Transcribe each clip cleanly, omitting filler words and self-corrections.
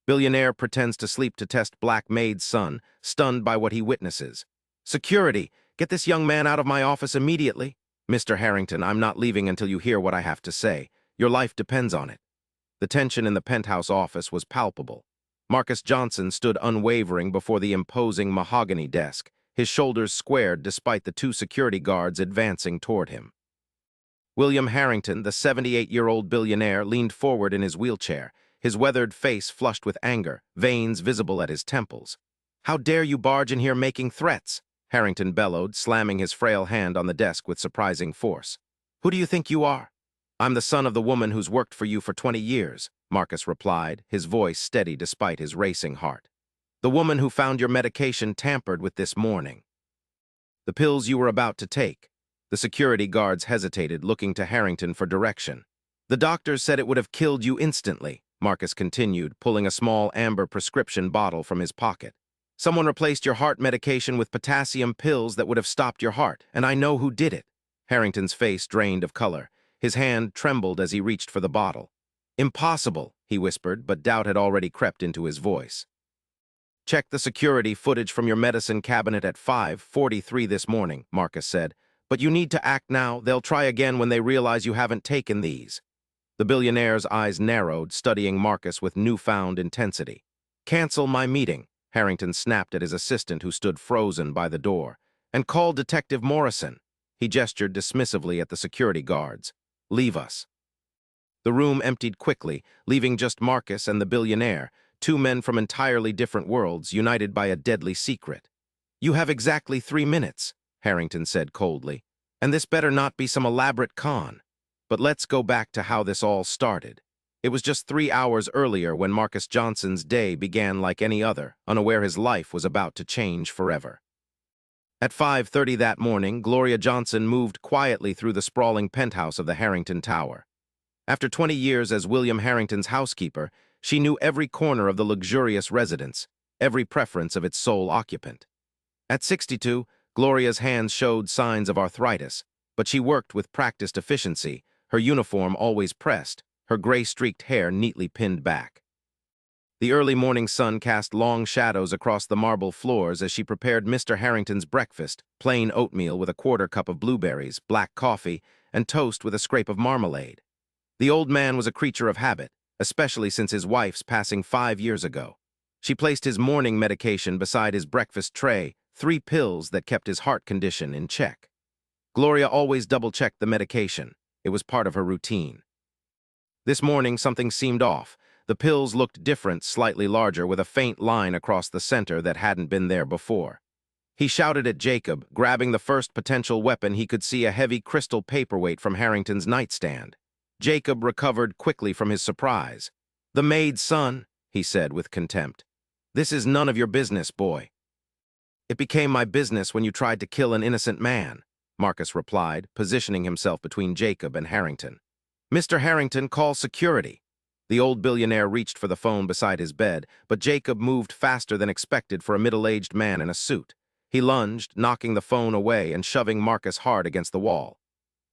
Billionaire pretends to sleep to test Black Maid's son, stunned by what he witnesses. Security, get this young man out of my office immediately. Mr. Harrington, I'm not leaving until you hear what I have to say. Your life depends on it. The tension in the penthouse office was palpable. Marcus Johnson stood unwavering before the imposing mahogany desk, his shoulders squared despite the two security guards advancing toward him. William Harrington, the 78-year-old billionaire, leaned forward in his wheelchair, his weathered face flushed with anger, veins visible at his temples. "How dare you barge in here making threats?" Harrington bellowed, slamming his frail hand on the desk with surprising force. "Who do you think you are?" "I'm the son of the woman who's worked for you for 20 years, Marcus replied, his voice steady despite his racing heart. "The woman who found your medication tampered with this morning. The pills you were about to take." The security guards hesitated, looking to Harrington for direction. "The doctors said it would have killed you instantly," Marcus continued, pulling a small amber prescription bottle from his pocket. "Someone replaced your heart medication with potassium pills that would have stopped your heart, and I know who did it." Harrington's face drained of color. His hand trembled as he reached for the bottle. "Impossible," he whispered, but doubt had already crept into his voice. "Check the security footage from your medicine cabinet at 5:43 this morning," Marcus said. "But you need to act now. They'll try again when they realize you haven't taken these." The billionaire's eyes narrowed, studying Marcus with newfound intensity. "Cancel my meeting," Harrington snapped at his assistant who stood frozen by the door. "And call Detective Morrison." He gestured dismissively at the security guards. "Leave us." The room emptied quickly, leaving just Marcus and the billionaire, two men from entirely different worlds, united by a deadly secret. "You have exactly 3 minutes," Harrington said coldly, "and this better not be some elaborate con. But let's go back to how this all started. It was just 3 hours earlier when Marcus Johnson's day began like any other, unaware his life was about to change forever. At 5:30 that morning, Gloria Johnson moved quietly through the sprawling penthouse of the Harrington Tower. After 20 years as William Harrington's housekeeper, she knew every corner of the luxurious residence, every preference of its sole occupant. At 62, Gloria's hands showed signs of arthritis, but she worked with practiced efficiency, her uniform always pressed, her gray-streaked hair neatly pinned back. The early morning sun cast long shadows across the marble floors as she prepared Mr. Harrington's breakfast, plain oatmeal with a quarter cup of blueberries, black coffee, and toast with a scrape of marmalade. The old man was a creature of habit, especially since his wife's passing 5 years ago. She placed his morning medication beside his breakfast tray, 3 pills that kept his heart condition in check. Gloria always double-checked the medication. It was part of her routine. This morning, something seemed off. The pills looked different, slightly larger, with a faint line across the center that hadn't been there before. He shouted at Jacob, grabbing the first potential weapon he could see, a heavy crystal paperweight from Harrington's nightstand. Jacob recovered quickly from his surprise. "The maid's son," he said with contempt. "This is none of your business, boy." "It became my business when you tried to kill an innocent man," Marcus replied, positioning himself between Jacob and Harrington. "Mr. Harrington, call security." The old billionaire reached for the phone beside his bed, but Jacob moved faster than expected for a middle-aged man in a suit. He lunged, knocking the phone away and shoving Marcus hard against the wall.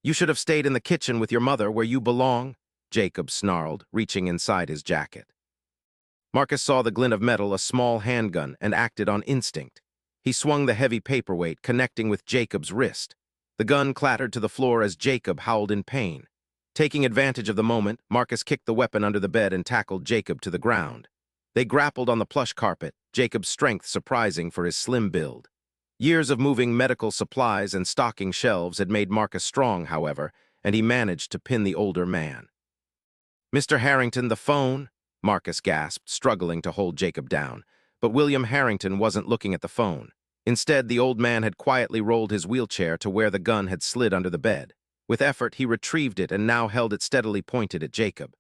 "You should have stayed in the kitchen with your mother where you belong," Jacob snarled, reaching inside his jacket. Marcus saw the glint of metal, a small handgun, and acted on instinct. He swung the heavy paperweight, connecting with Jacob's wrist. The gun clattered to the floor as Jacob howled in pain. Taking advantage of the moment, Marcus kicked the weapon under the bed and tackled Jacob to the ground. They grappled on the plush carpet, Jacob's strength surprising for his slim build. Years of moving medical supplies and stocking shelves had made Marcus strong, however, and he managed to pin the older man. "Mr. Harrington, the phone," Marcus gasped, struggling to hold Jacob down. But William Harrington wasn't looking at the phone. Instead, the old man had quietly rolled his wheelchair to where the gun had slid under the bed. With effort, he retrieved it and now held it steadily pointed at Jacob.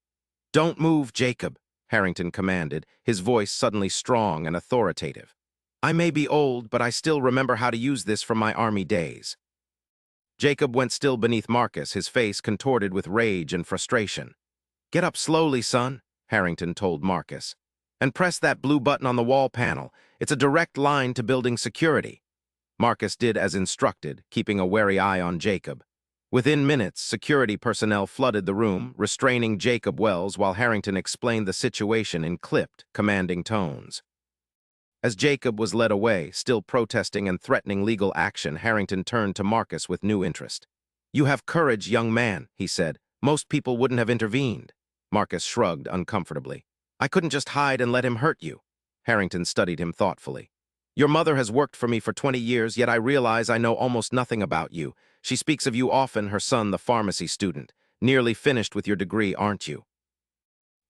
"Don't move, Jacob," Harrington commanded, his voice suddenly strong and authoritative. "I may be old, but I still remember how to use this from my army days." Jacob went still beneath Marcus, his face contorted with rage and frustration. "Get up slowly, son," Harrington told Marcus. "And press that blue button on the wall panel. It's a direct line to building security." Marcus did as instructed, keeping a wary eye on Jacob. Within minutes, security personnel flooded the room, restraining Jacob Wells while Harrington explained the situation in clipped, commanding tones. As Jacob was led away, still protesting and threatening legal action, Harrington turned to Marcus with new interest. "You have courage, young man," he said. "Most people wouldn't have intervened." Marcus shrugged uncomfortably. "I couldn't just hide and let him hurt you." Harrington studied him thoughtfully. "Your mother has worked for me for 20 years, yet I realize I know almost nothing about you. She speaks of you often, her son, the pharmacy student. Nearly finished with your degree, aren't you?"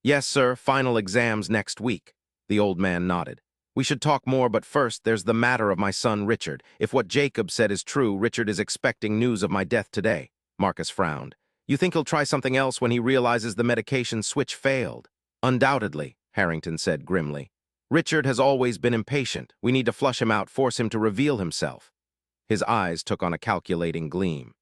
"Yes, sir, final exams next week." The old man nodded. "We should talk more, but first there's the matter of my son Richard. If what Jacob said is true, Richard is expecting news of my death today." Marcus frowned. "You think he'll try something else when he realizes the medication switch failed?" "Undoubtedly," Harrington said grimly. "Richard has always been impatient. We need to flush him out, force him to reveal himself." His eyes took on a calculating gleam.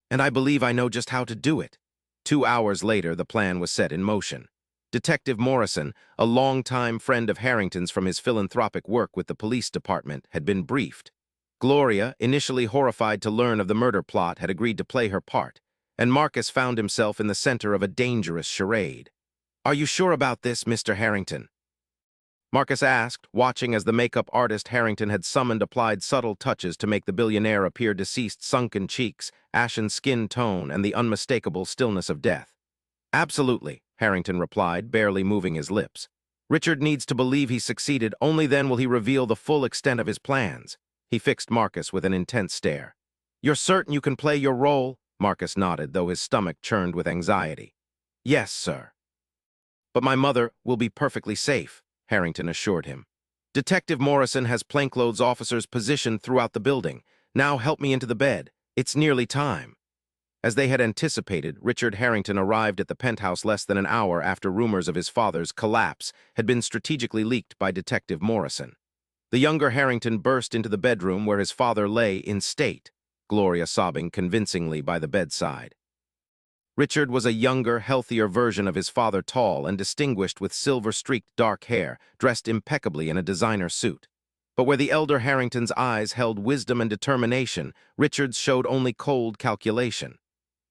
"And I believe I know just how to do it." 2 hours later, the plan was set in motion. Detective Morrison, a longtime friend of Harrington's from his philanthropic work with the police department, had been briefed. Gloria, initially horrified to learn of the murder plot, had agreed to play her part, and Marcus found himself in the center of a dangerous charade. "Are you sure about this, Mr. Harrington?" Marcus asked, watching as the makeup artist Harrington had summoned applied subtle touches to make the billionaire appear deceased, sunken cheeks, ashen skin tone, and the unmistakable stillness of death. "Absolutely," Harrington replied, barely moving his lips. "Richard needs to believe he succeeded, only then will he reveal the full extent of his plans." He fixed Marcus with an intense stare. "You're certain you can play your role?" Marcus nodded, though his stomach churned with anxiety. "Yes, sir." "But my mother will be perfectly safe," Harrington assured him. "Detective Morrison has plainclothes officers positioned throughout the building. Now help me into the bed. It's nearly time." As they had anticipated, Richard Harrington arrived at the penthouse less than an hour after rumors of his father's collapse had been strategically leaked by Detective Morrison. The younger Harrington burst into the bedroom where his father lay in state, Gloria sobbing convincingly by the bedside. Richard was a younger, healthier version of his father, tall and distinguished with silver-streaked dark hair, dressed impeccably in a designer suit. But where the elder Harrington's eyes held wisdom and determination, Richard's showed only cold calculation.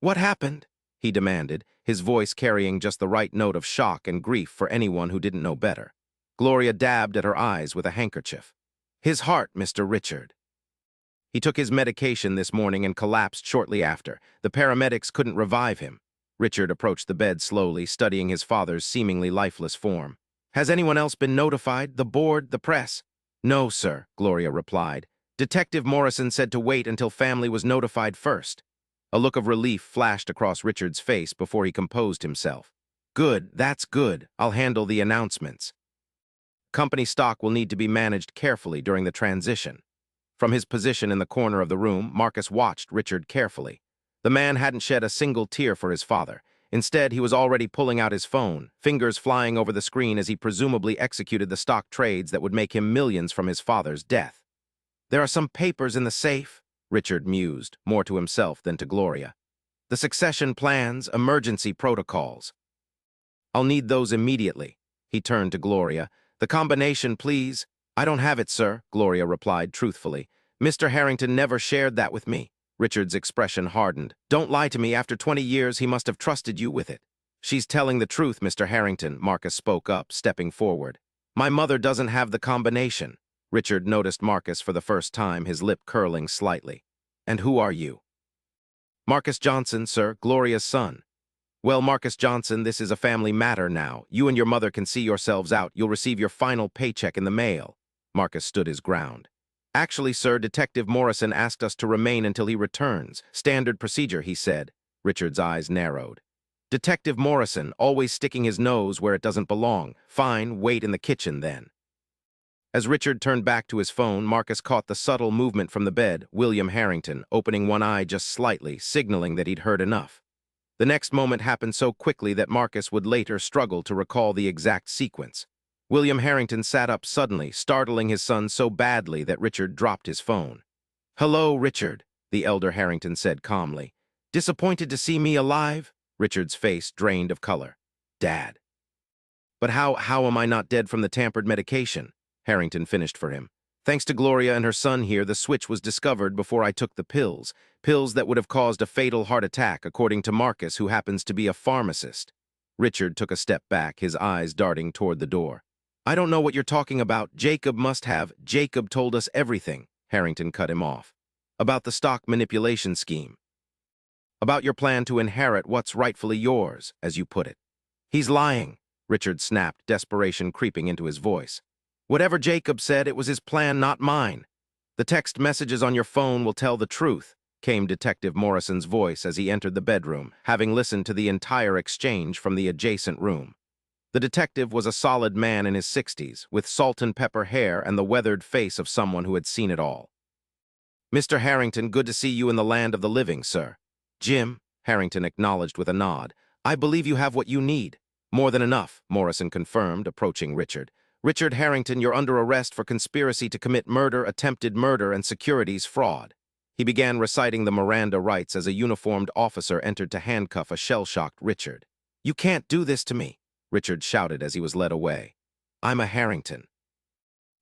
"What happened?" he demanded, his voice carrying just the right note of shock and grief for anyone who didn't know better. Gloria dabbed at her eyes with a handkerchief. "His heart, Mr. Richard. He took his medication this morning and collapsed shortly after. The paramedics couldn't revive him." Richard approached the bed slowly, studying his father's seemingly lifeless form. "Has anyone else been notified? The board, the press?" "No, sir," Gloria replied. "Detective Morrison said to wait until family was notified first." A look of relief flashed across Richard's face before he composed himself. "Good, that's good. I'll handle the announcements. Company stock will need to be managed carefully during the transition." From his position in the corner of the room, Marcus watched Richard carefully. The man hadn't shed a single tear for his father. Instead, he was already pulling out his phone, fingers flying over the screen as he presumably executed the stock trades that would make him millions from his father's death. "There are some papers in the safe," Richard mused, more to himself than to Gloria. "The succession plans, emergency protocols. I'll need those immediately." He turned to Gloria. "The combination, please." "I don't have it, sir," Gloria replied truthfully. "Mr. Harrington never shared that with me." Richard's expression hardened. "Don't lie to me. After 20 years, he must have trusted you with it." "She's telling the truth, Mr. Harrington," Marcus spoke up, stepping forward. "My mother doesn't have the combination." Richard noticed Marcus for the first time, his lip curling slightly. "And who are you?" "Marcus Johnson, sir, Gloria's son." "Well, Marcus Johnson, this is a family matter now. You and your mother can see yourselves out. You'll receive your final paycheck in the mail." Marcus stood his ground. "Actually, sir, Detective Morrison asked us to remain until he returns. Standard procedure," he said. Richard's eyes narrowed. "Detective Morrison, always sticking his nose where it doesn't belong. Fine, wait in the kitchen then." As Richard turned back to his phone, Marcus caught the subtle movement from the bed, William Harrington, opening one eye just slightly, signaling that he'd heard enough. The next moment happened so quickly that Marcus would later struggle to recall the exact sequence. William Harrington sat up suddenly, startling his son so badly that Richard dropped his phone. "Hello, Richard," the elder Harrington said calmly. "Disappointed to see me alive?" Richard's face drained of color. "Dad." "But how am I not dead from the tampered medication?" Harrington finished for him. Thanks to Gloria and her son here, the switch was discovered before I took the pills. Pills that would have caused a fatal heart attack, according to Marcus, who happens to be a pharmacist. Richard took a step back, his eyes darting toward the door. I don't know what you're talking about. Jacob must have. Jacob told us everything, Harrington cut him off. About the stock manipulation scheme. About your plan to inherit what's rightfully yours, as you put it. He's lying, Richard snapped, desperation creeping into his voice. Whatever Jacob said, it was his plan, not mine. The text messages on your phone will tell the truth, came Detective Morrison's voice as he entered the bedroom, having listened to the entire exchange from the adjacent room. The detective was a solid man in his 60s, with salt and pepper hair and the weathered face of someone who had seen it all. Mr. Harrington, good to see you in the land of the living, sir. Jim, Harrington acknowledged with a nod. I believe you have what you need. More than enough, Morrison confirmed, approaching Richard. Richard Harrington, you're under arrest for conspiracy to commit murder, attempted murder, and securities fraud. He began reciting the Miranda rights as a uniformed officer entered to handcuff a shell-shocked Richard. You can't do this to me, Richard shouted as he was led away. I'm a Harrington.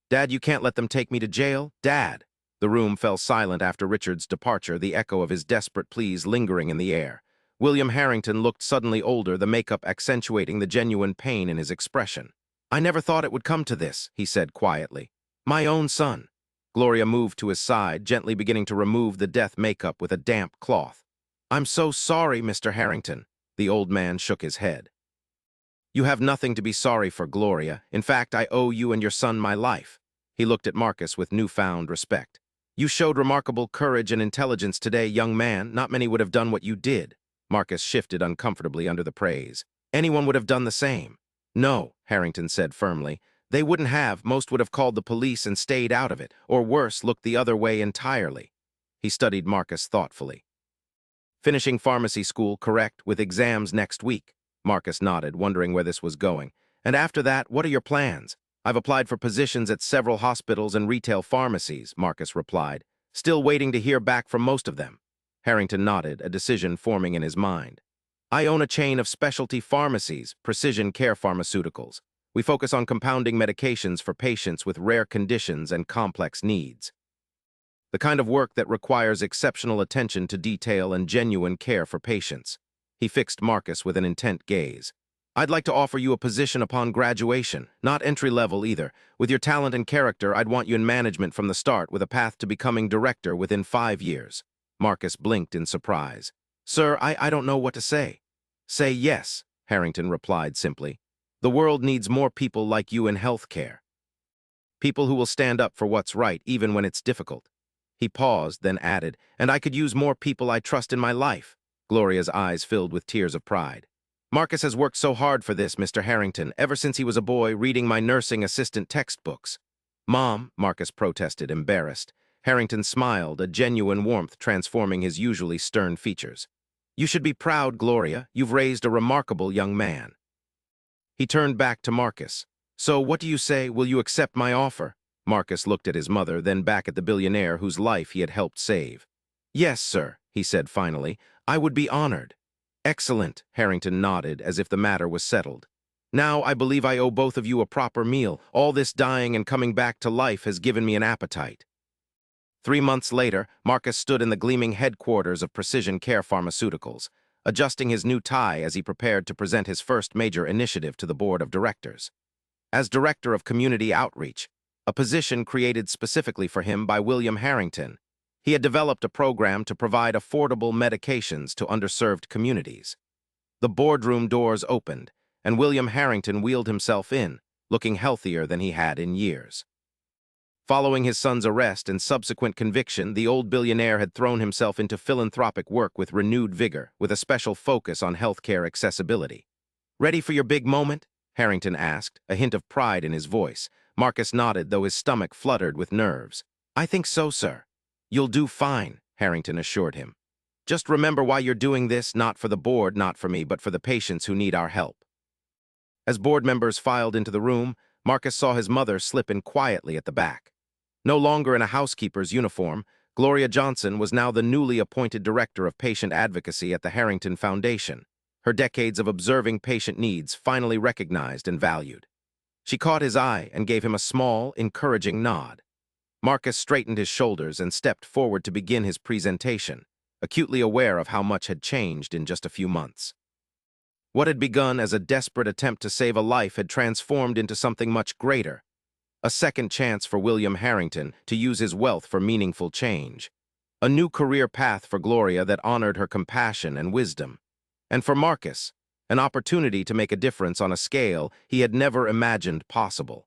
Dad, you can't let them take me to jail? Dad! The room fell silent after Richard's departure, the echo of his desperate pleas lingering in the air. William Harrington looked suddenly older, the makeup accentuating the genuine pain in his expression. I never thought it would come to this, he said quietly. My own son. Gloria moved to his side, gently beginning to remove the death makeup with a damp cloth. I'm so sorry, Mr. Harrington. The old man shook his head. You have nothing to be sorry for, Gloria. In fact, I owe you and your son my life. He looked at Marcus with newfound respect. You showed remarkable courage and intelligence today, young man. Not many would have done what you did. Marcus shifted uncomfortably under the praise. Anyone would have done the same. No, Harrington said firmly. They wouldn't have. Most would have called the police and stayed out of it, or worse, looked the other way entirely. He studied Marcus thoughtfully. Finishing pharmacy school, correct, with exams next week. Marcus nodded, wondering where this was going. And after that, what are your plans? I've applied for positions at several hospitals and retail pharmacies, Marcus replied, still waiting to hear back from most of them. Harrington nodded, a decision forming in his mind. I own a chain of specialty pharmacies, precision care pharmaceuticals. We focus on compounding medications for patients with rare conditions and complex needs. The kind of work that requires exceptional attention to detail and genuine care for patients. He fixed Marcus with an intent gaze. I'd like to offer you a position upon graduation, not entry-level either. With your talent and character, I'd want you in management from the start with a path to becoming director within 5 years. Marcus blinked in surprise. Sir, I don't know what to say. Say yes, Harrington replied simply. The world needs more people like you in healthcare. People who will stand up for what's right, even when it's difficult. He paused, then added, and I could use more people I trust in my life. Gloria's eyes filled with tears of pride. Marcus has worked so hard for this, Mr. Harrington, ever since he was a boy reading my nursing assistant textbooks. Mom, Marcus protested, embarrassed. Harrington smiled, a genuine warmth transforming his usually stern features. You should be proud, Gloria. You've raised a remarkable young man. He turned back to Marcus. So what do you say? Will you accept my offer? Marcus looked at his mother, then back at the billionaire whose life he had helped save. Yes, sir, he said finally. I would be honored. Excellent, Harrington nodded as if the matter was settled. Now I believe I owe both of you a proper meal. All this dying and coming back to life has given me an appetite. 3 months later, Marcus stood in the gleaming headquarters of Precision Care Pharmaceuticals, adjusting his new tie as he prepared to present his first major initiative to the board of directors. As Director of Community Outreach, a position created specifically for him by William Harrington, he had developed a program to provide affordable medications to underserved communities. The boardroom doors opened, and William Harrington wheeled himself in, looking healthier than he had in years. Following his son's arrest and subsequent conviction, the old billionaire had thrown himself into philanthropic work with renewed vigor, with a special focus on healthcare accessibility. Ready for your big moment? Harrington asked, a hint of pride in his voice. Marcus nodded, though his stomach fluttered with nerves. I think so, sir. You'll do fine, Harrington assured him. Just remember why you're doing this, not for the board, not for me, but for the patients who need our help. As board members filed into the room, Marcus saw his mother slip in quietly at the back. No longer in a housekeeper's uniform, Gloria Johnson was now the newly appointed Director of Patient Advocacy at the Harrington Foundation, her decades of observing patient needs finally recognized and valued. She caught his eye and gave him a small, encouraging nod. Marcus straightened his shoulders and stepped forward to begin his presentation, acutely aware of how much had changed in just a few months. What had begun as a desperate attempt to save a life had transformed into something much greater, a second chance for William Harrington to use his wealth for meaningful change, a new career path for Gloria that honored her compassion and wisdom, and for Marcus, an opportunity to make a difference on a scale he had never imagined possible.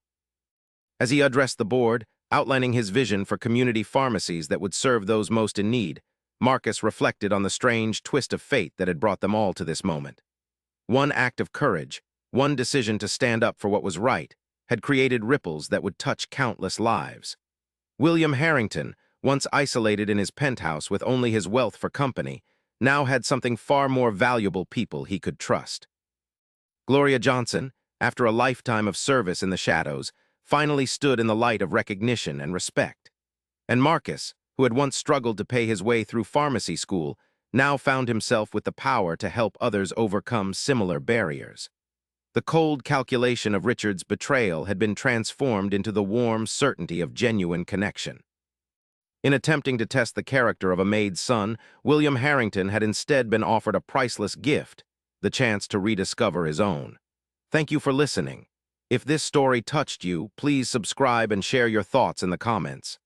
As he addressed the board, outlining his vision for community pharmacies that would serve those most in need, Marcus reflected on the strange twist of fate that had brought them all to this moment. One act of courage, one decision to stand up for what was right, had created ripples that would touch countless lives. William Harrington, once isolated in his penthouse with only his wealth for company, now had something far more valuable people he could trust. Gloria Johnson, after a lifetime of service in the shadows, finally stood in the light of recognition and respect. And Marcus, who had once struggled to pay his way through pharmacy school, now found himself with the power to help others overcome similar barriers. The cold calculation of Richard's betrayal had been transformed into the warm certainty of genuine connection. In attempting to test the character of a Maid's son, William Harrington had instead been offered a priceless gift, the chance to rediscover his own. Thank you for listening. If this story touched you, please subscribe and share your thoughts in the comments.